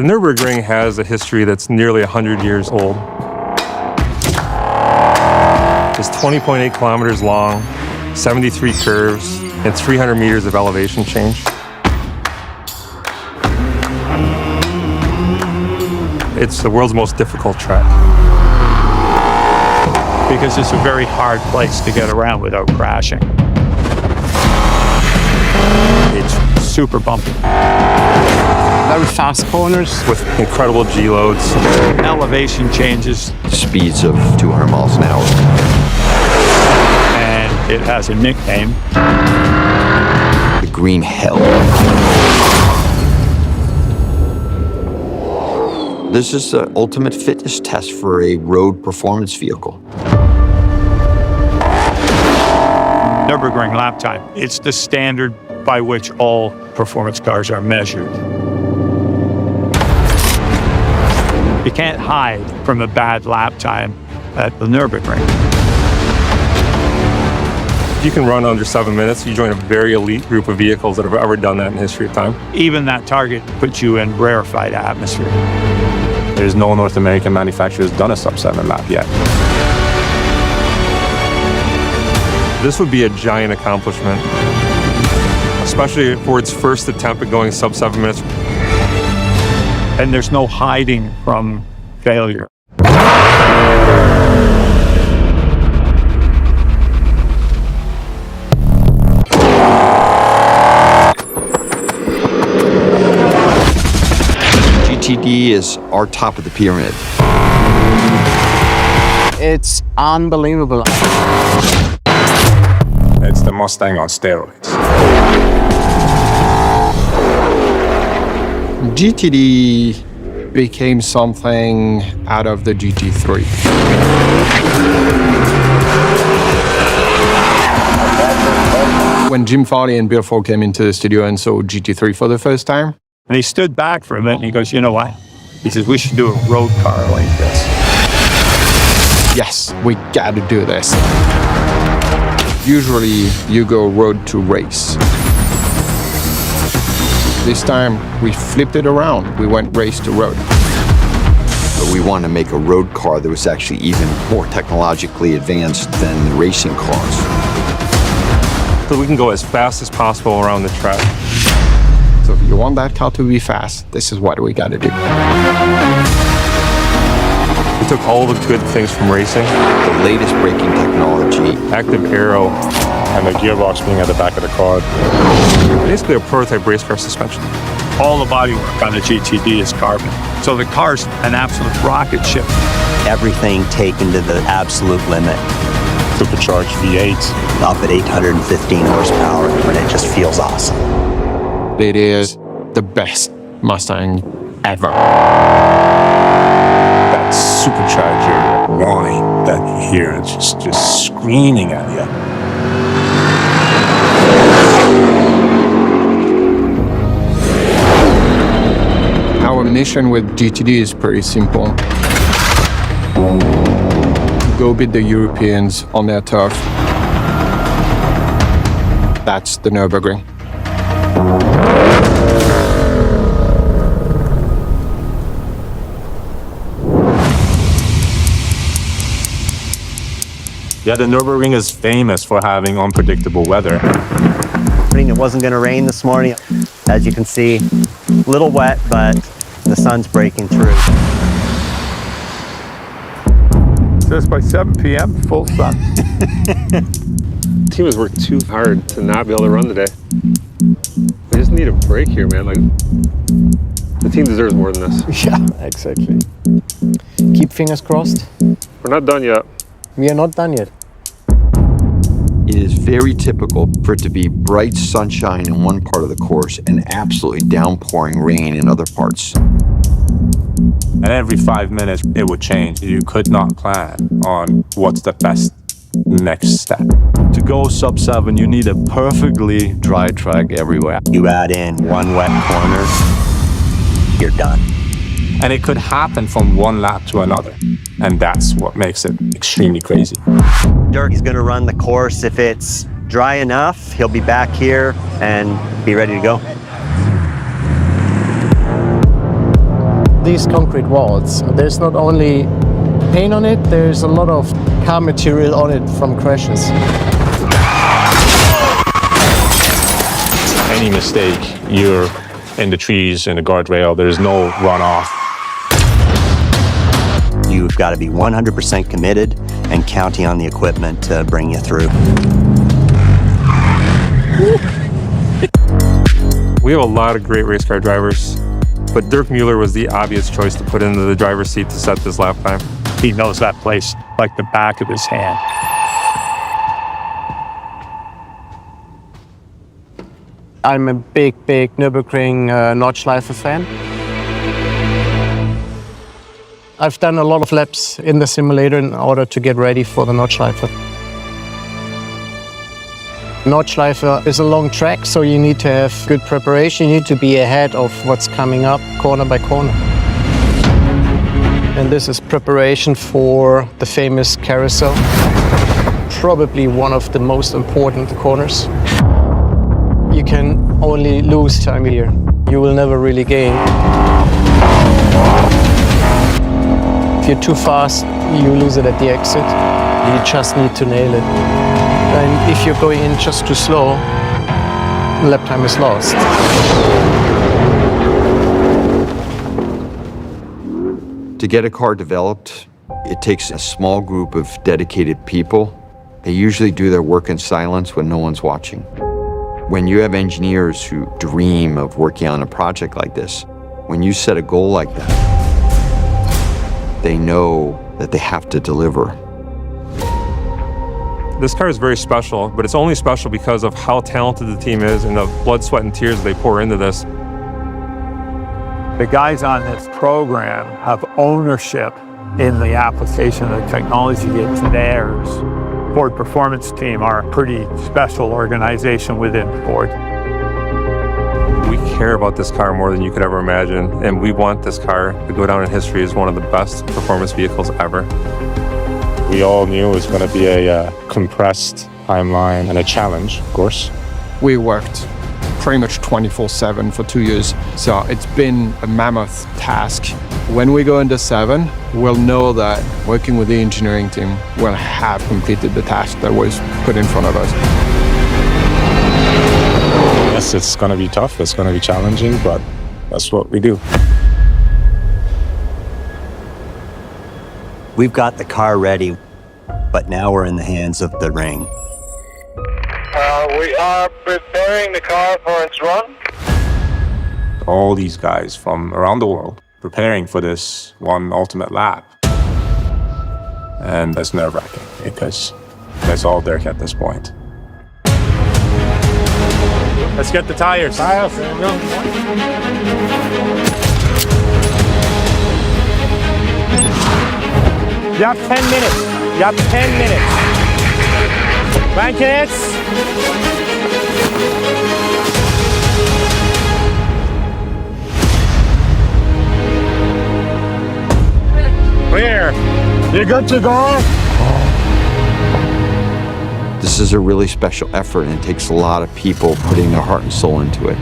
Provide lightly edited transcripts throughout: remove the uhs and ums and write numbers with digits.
The Nürburgring has a history that's nearly 100 years old. It's 20.8 kilometers long, 73 curves, and 300 meters of elevation change. It's the world's most difficult track. Because it's a very hard place to get around without crashing. It's super bumpy. Very fast corners. With incredible G-loads. Elevation changes. Speeds of 200 miles an hour. And it has a nickname. The Green Hell. This is the ultimate fitness test for a road performance vehicle. Nürburgring lap time. It's the standard by which all performance cars are measured. You can't hide from a bad lap time at the Nürburgring. If you can run under 7 minutes, you join a very elite group of vehicles that have ever done that in the history of time. Even that target puts you in rarefied atmosphere. There's no North American manufacturer who's done a sub-7 lap yet. This would be a giant accomplishment, especially for its first attempt at going sub 7 minutes. And there's no hiding from failure. GTD is our top of the pyramid. It's unbelievable. It's the Mustang on steroids. GTD became something out of the GT3. When Jim Farley and Bill Ford came into the studio and saw GT3 for the first time, And he stood back for a minute and he goes, you know what? He says, we should do a road car like this. yes, we gotta do this. Usually you go road to race. This time we flipped it around. We went race to road. But we want to make a road car that was actually even more technologically advanced than the racing cars. So we can go as fast as possible around the track. So if you want that car to be fast, this is what we gotta do. We took all the good things from racing, The latest braking technology. active aero, And the gearbox being at the back of the car. basically a prototype race car suspension. All the bodywork on the GTD is carbon. So the car's an absolute rocket ship. Everything taken to the absolute limit, Supercharged V8. up at 815 horsepower, and it just feels awesome. It is the best Mustang ever. That supercharger whine that you hear, it's just screaming at you. Our mission with GTD is pretty simple. Go beat the Europeans on their turf. That's the Nürburgring. Yeah, the Nürburgring is famous for having unpredictable weather. It wasn't going to rain this morning. As you can see, a little wet, but the sun's breaking through. Says by 7 p.m., full sun. The team has worked too hard to not be able to run today. We just need a break here, man. Like, the team deserves more than this. Yeah, exactly. Keep fingers crossed. We're not done yet. We are not done yet. It is very typical for it to be bright sunshine in one part of the course and absolutely downpouring rain in other parts. And every 5 minutes, it would change. You could not plan on what's the best next step. To go sub-7, you need a perfectly dry track everywhere. You add in one wet corner, you're done. And it could happen from one lap to another. And that's what makes it extremely crazy. He's going to run the course. If it's dry enough, he'll be back here and be ready to go. these concrete walls. There's not only paint on it, there's a lot of car material on it from crashes. Any mistake, you're in the trees, in the guardrail, there's no runoff. You've got to be 100% committed and counting on the equipment to bring you through. We have a lot of great race car drivers, but Dirk Mueller was the obvious choice to put into the driver's seat to set this lap time. He knows that place like the back of his hand. I'm a big Nürburgring Nordschleife fan. I've done a lot of laps in the simulator in order to get ready for the Nordschleife. Nordschleife is a long track, so you need to have good preparation. You need to be ahead of what's coming up corner by corner. And this is preparation for the famous carousel. Probably one of the most important corners. You can only lose time here. You will never really gain. If you're too fast, you lose it at the exit. You just need to nail it. And if you're going in just too slow, lap time is lost. To get a car developed, it takes a small group of dedicated people. They usually do their work in silence when no one's watching. When you have engineers who dream of working on a project like this, when you set a goal like that, they know that they have to deliver. This car is very special, but it's only special because of how talented the team is and the blood, sweat, and tears they pour into this. The guys on this program have ownership in the application of the technology into theirs. Ford Performance Team are a pretty special organization within Ford. We care about this car more than you could ever imagine, and we want this car to go down in history as one of the best performance vehicles ever. We all knew it was going to be a compressed timeline and a challenge, of course. We worked pretty much 24/7 for 2 years, so it's been a mammoth task. When we go into 7, we'll know that working with the engineering team, we'll have completed the task that was put in front of us. Yes, it's going to be tough, it's going to be challenging, but that's what we do. We've got the car ready, but now we're in the hands of the ring. We are preparing the car for its run. All these guys from around the world preparing for this one ultimate lap. And that's nerve-wracking because that's all Dirk at this point. Let's get the tires. Tires, there we go. You have 10 minutes. You have 10 minutes. Blankets. Clear. You good to go? This is a really special effort, and it takes a lot of people putting their heart and soul into it.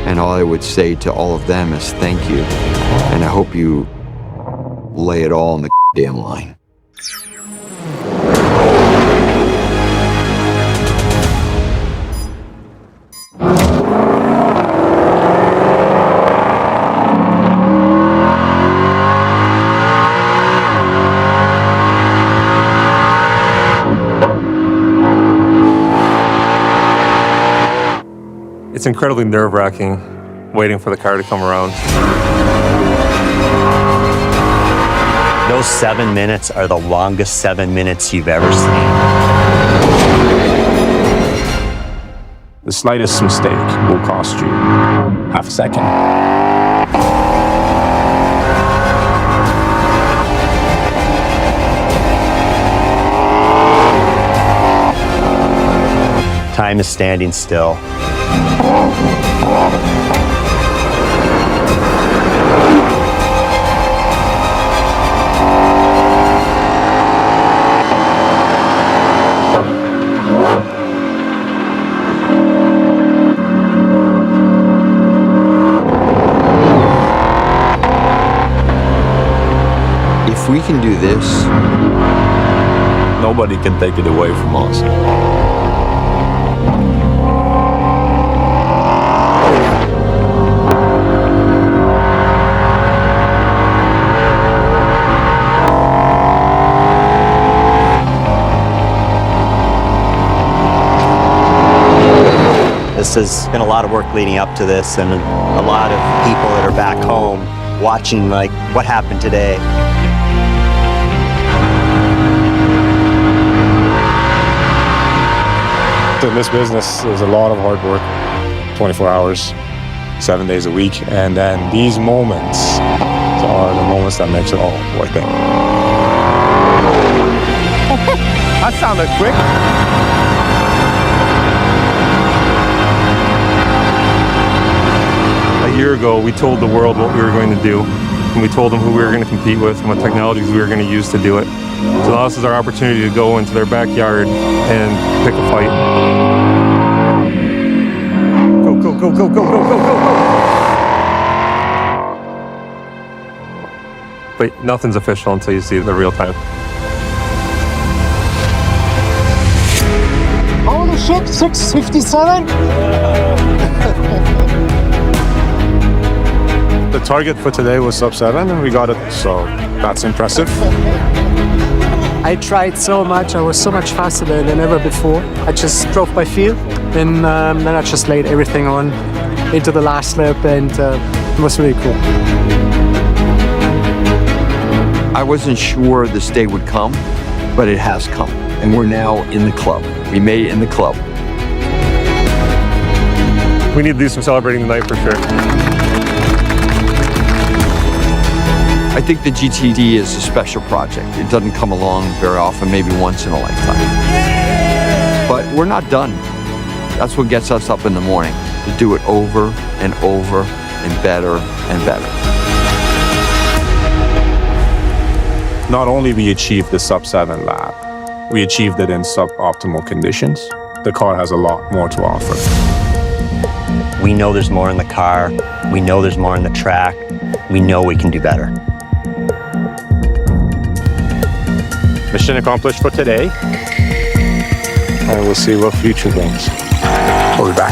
And all I would say to all of them is thank you. And I hope you lay it all on the damn line. It's incredibly nerve-wracking waiting for the car to come around. Those 7 minutes are the longest 7 minutes you've ever seen. The slightest mistake will cost you half a second. Time is standing still. If we can do this, Nobody can take it away from us. This has been a lot of work leading up to this, and a lot of people that are back home watching like what happened today. In this business, there's a lot of hard work, 24 hours, 7 days a week, and then these moments are the moments that makes it all worth it. That sounded quick. A year ago, we told the world what we were going to do, and we told them who we were going to compete with and what technologies we were going to use to do it. So now this is our opportunity to go into their backyard and pick a fight. Go, go, go, go, go, go, go, go, go! But nothing's official until you see the real time. Holy shit, 657? The target for today was sub 7, and we got it, so that's impressive. I tried so much, I was so much faster than ever before. I just drove by feel, and then I just laid everything on into the last lap, and it was really cool. I wasn't sure this day would come, but it has come. And we're now in the club. We made it in the club. We need to do some celebrating tonight for sure. I think the GTD is a special project. It doesn't come along very often, maybe once in a lifetime. But we're not done. That's what gets us up in the morning, to do it over and over and better and better. Not only we achieved the sub 7 lap, we achieved it in suboptimal conditions. The car has a lot more to offer. We know there's more in the car. We know there's more in the track. We know we can do better. Mission accomplished for today, and we'll see what future brings. We'll be back.